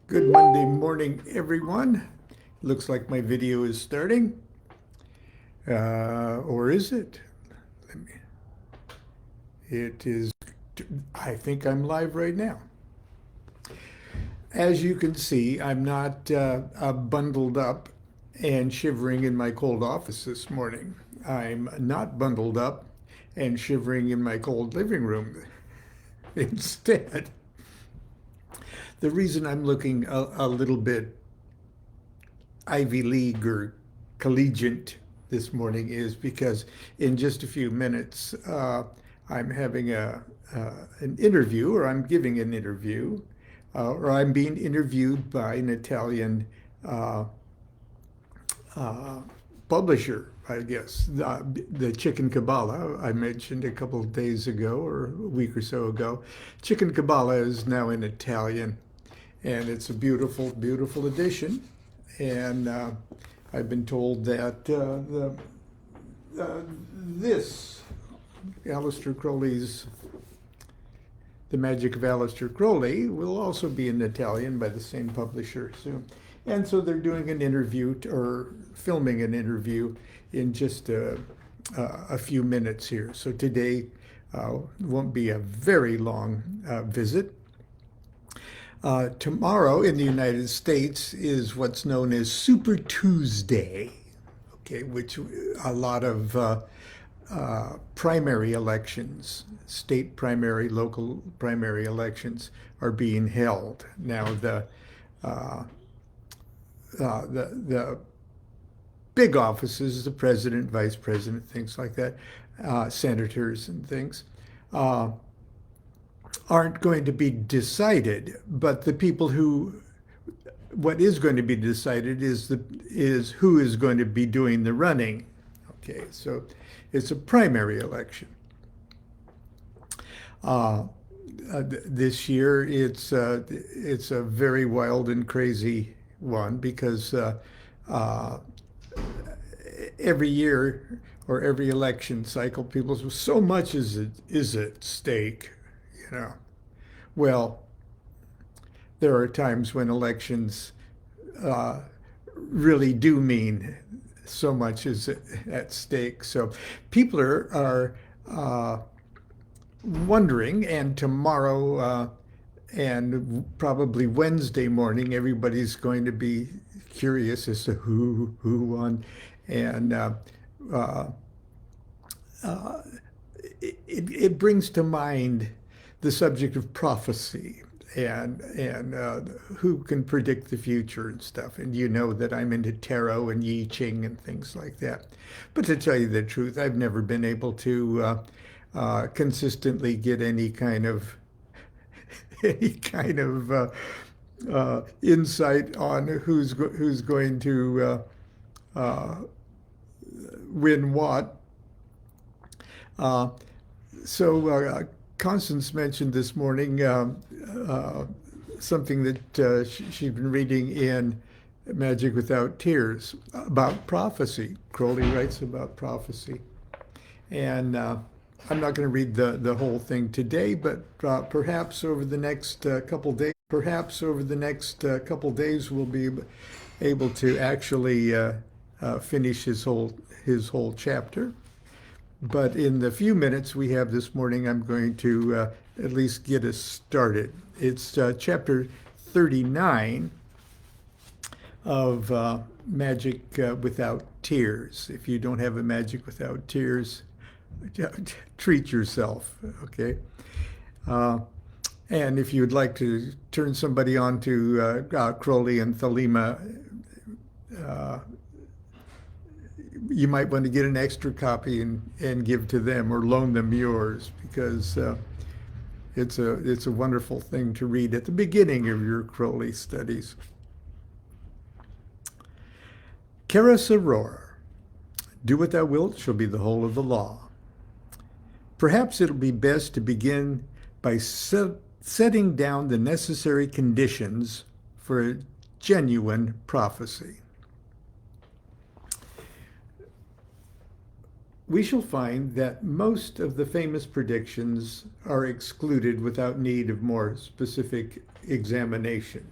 Good Monday morning, everyone. Looks like my video is starting. Or is it? Let me, it is, I think I'm live right now. As you can see, I'm not bundled up and shivering in my cold office this morning. I'm not bundled up and shivering in my cold living room. Instead, the reason I'm looking a little bit Ivy League or collegiate this morning is because in just a few minutes I'm having an interview, or I'm giving an interview, or I'm being interviewed by an Italian uh, uh, publisher, I guess. The Chicken Kabbalah I mentioned a couple of days ago or a week or so ago. Chicken Kabbalah is now in Italian, and it's a beautiful, beautiful edition. And I've been told that this, Aleister Crowley's The Magic of Aleister Crowley, will also be in Italian by the same publisher soon. And so they're doing an interview, or filming an interview, in just a few minutes here. So today won't be a very long visit. Tomorrow in the United States is what's known as Super Tuesday, okay, which a lot of primary elections, state primary, local primary elections, are being held. Now the big offices, the president, vice president, things like that, senators and things, aren't going to be decided, but the people what is going to be decided is who is going to be doing the running. Okay, so it's a primary election. This year it's a very wild and crazy one because every year or every election cycle, people say so much is at stake. Well, there are times when elections really do mean so much is at stake. So people are wondering, and tomorrow and probably Wednesday morning, everybody's going to be curious as to who won, and it brings to mind the subject of prophecy and who can predict the future and stuff. And you know that I'm into tarot and I Ching and things like that. But to tell you the truth, I've never been able to consistently get any kind of insight on who's going to win what. So Constance mentioned this morning something that she'd been reading in Magic Without Tears about prophecy. Crowley writes about prophecy. And I'm not going to read the whole thing today, but perhaps over the next couple days, we'll be able to actually finish his whole chapter. But in the few minutes we have this morning, I'm going to at least get us started. It's chapter 39 of Magic Without Tears. If you don't have a Magic Without Tears, treat yourself, okay? And if you'd like to turn somebody on to Crowley and Thelema, you might want to get an extra copy and give to them or loan them yours, because it's a wonderful thing to read at the beginning of your Crowley studies. Cara Soror, do what thou wilt shall be the whole of the law. Perhaps it'll be best to begin by setting down the necessary conditions for a genuine prophecy. We shall find that most of the famous predictions are excluded without need of more specific examination.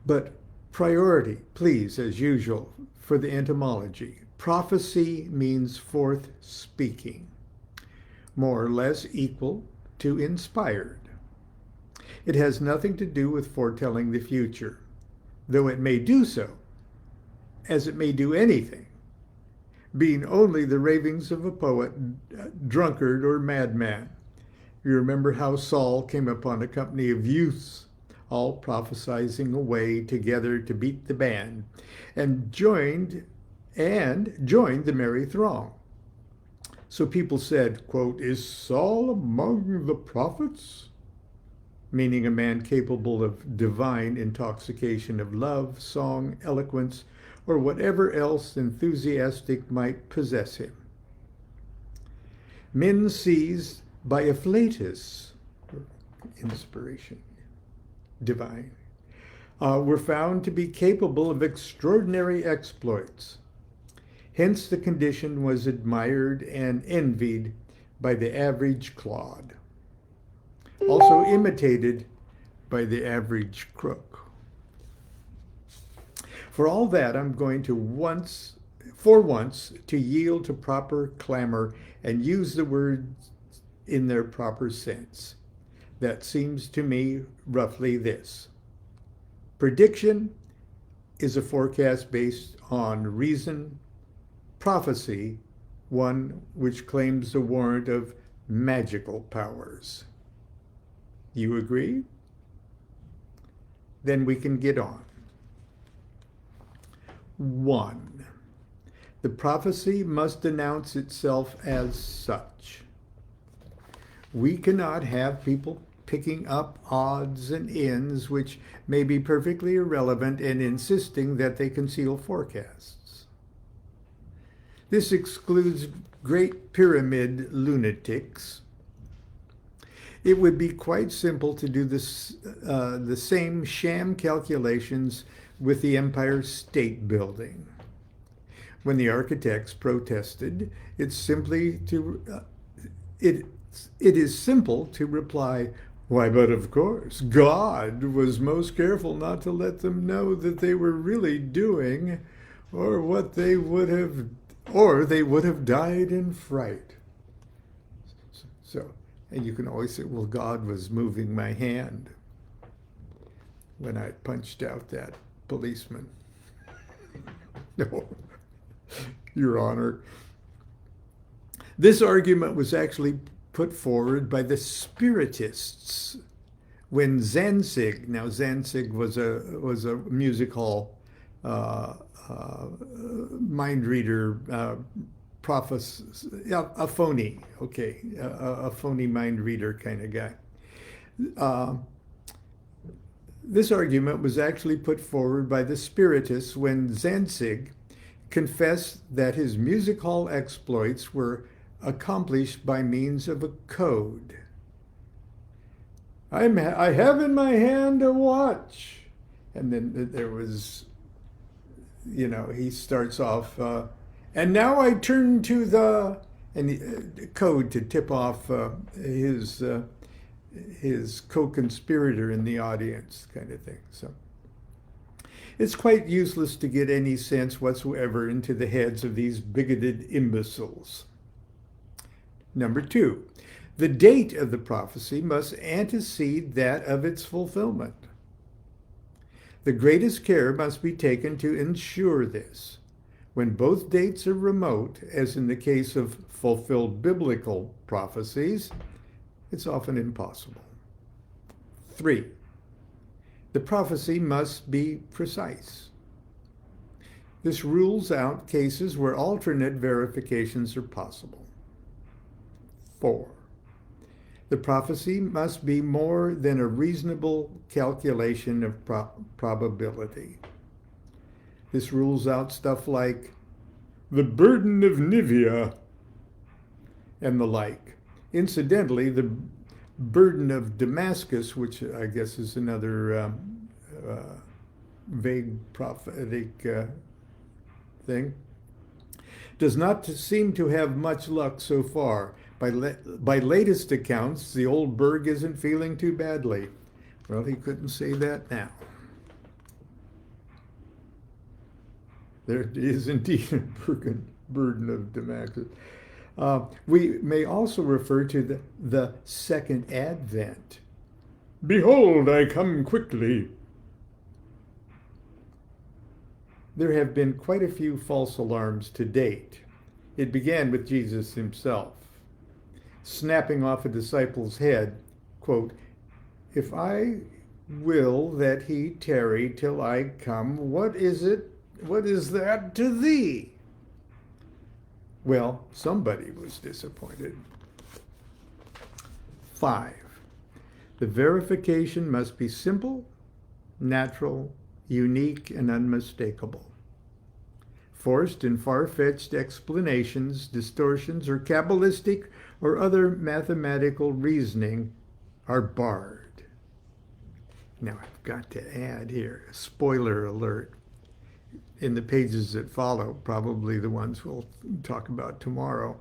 But priority, please, as usual, for the etymology. Prophecy means forth speaking, more or less equal to inspired. It has nothing to do with foretelling the future, though it may do so, as it may do anything, being only the ravings of a poet, drunkard, or madman. You remember how Saul came upon a company of youths, all prophesying away together to beat the band, and joined the merry throng. So people said, quote, "Is Saul among the prophets?" Meaning a man capable of divine intoxication of love, song, eloquence, or whatever else enthusiastic might possess him. Men seized by afflatus, inspiration, divine, were found to be capable of extraordinary exploits. Hence the condition was admired and envied by the average clod, also imitated by the average crook. For all that, I'm going to for once, to yield to proper clamor and use the words in their proper sense. That seems to me roughly this. Prediction is a forecast based on reason. Prophecy, one which claims the warrant of magical powers. You agree? Then we can get on. 1. The prophecy must announce itself as such. We cannot have people picking up odds and ends which may be perfectly irrelevant and insisting that they conceal forecasts. This excludes Great Pyramid lunatics. It would be quite simple to do this, the same sham calculations with the Empire State Building. When the architects protested, it is simple to reply, "Why, but of course, God was most careful not to let them know that they were really doing, or they would have died in fright." So, and you can always say, "Well, God was moving my hand when I punched out that policeman." No, Your Honor. This argument was actually put forward by the Spiritists when Zanzig, now Zanzig was a music hall mind reader, a phony, a phony mind reader kind of guy. This argument was actually put forward by the Spiritists when Zanzig confessed that his music hall exploits were accomplished by means of a code. I have in my hand a watch. And then there was, he starts off, and now I turn to the code to tip off his co-conspirator in the audience, kind of thing. So it's quite useless to get any sense whatsoever into the heads of these bigoted imbeciles. Number 2, the date of the prophecy must antecede that of its fulfillment. The greatest care must be taken to ensure this. When both dates are remote, as in the case of fulfilled biblical prophecies, it's often impossible. 3, the prophecy must be precise. This rules out cases where alternate verifications are possible. 4, the prophecy must be more than a reasonable calculation of probability. This rules out stuff like the burden of Nivea and the like. Incidentally, the burden of Damascus, which I guess is another vague prophetic thing, does not seem to have much luck so far. By latest accounts, the old Berg isn't feeling too badly. Well, he couldn't say that now. There is indeed a burden of Damascus. We may also refer to the second advent. Behold, I come quickly. There have been quite a few false alarms to date. It began with Jesus himself, snapping off a disciple's head, quote, "If I will that he tarry till I come, what is that to thee?" Well, somebody was disappointed. 5. The verification must be simple, natural, unique, and unmistakable. Forced and far-fetched explanations, distortions, or Kabbalistic or other mathematical reasoning are barred. Now, I've got to add here, a spoiler alert. In the pages that follow, probably the ones we'll talk about tomorrow,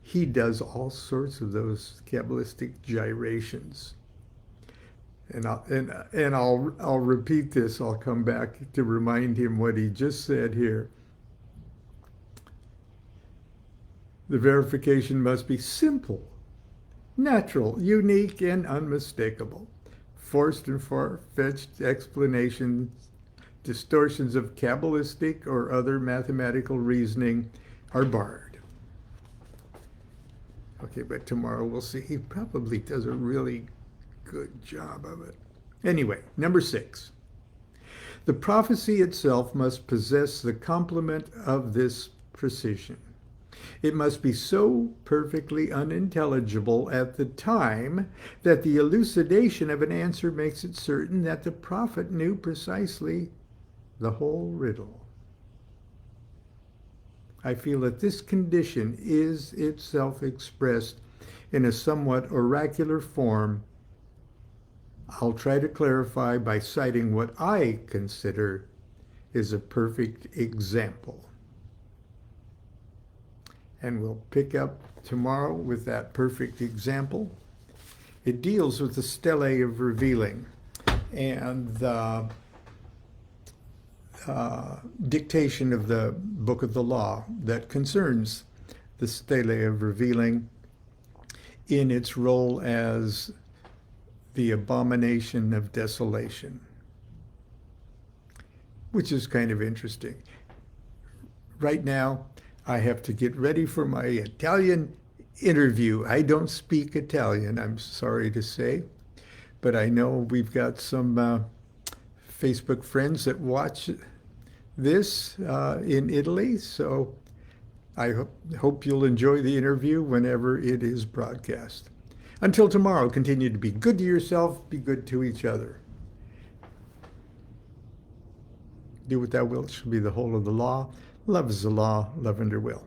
he does all sorts of those Kabbalistic gyrations. And I'll repeat this. I'll come back to remind him what he just said here. The verification must be simple, natural, unique, and unmistakable. Forced and far-fetched explanations, distortions of Kabbalistic or other mathematical reasoning are barred. Okay, but tomorrow we'll see. He probably does a really good job of it. Anyway, number 6. The prophecy itself must possess the complement of this precision. It must be so perfectly unintelligible at the time that the elucidation of an answer makes it certain that the prophet knew precisely the whole riddle. I feel that this condition is itself expressed in a somewhat oracular form. I'll try to clarify by citing what I consider is a perfect example. And we'll pick up tomorrow with that perfect example. It deals with the stele of revealing and the dictation of the book of the law that concerns the stele of revealing in its role as the abomination of desolation, which is kind of interesting. Right now, I have to get ready for my Italian interview. I don't speak Italian, I'm sorry to say, but I know we've got some Facebook friends that watch this in Italy, so I hope you'll enjoy the interview whenever it is broadcast. Until tomorrow, continue to be good to yourself, be good to each other. Do what thou wilt shall be the whole of the law. Love is the law, love under will.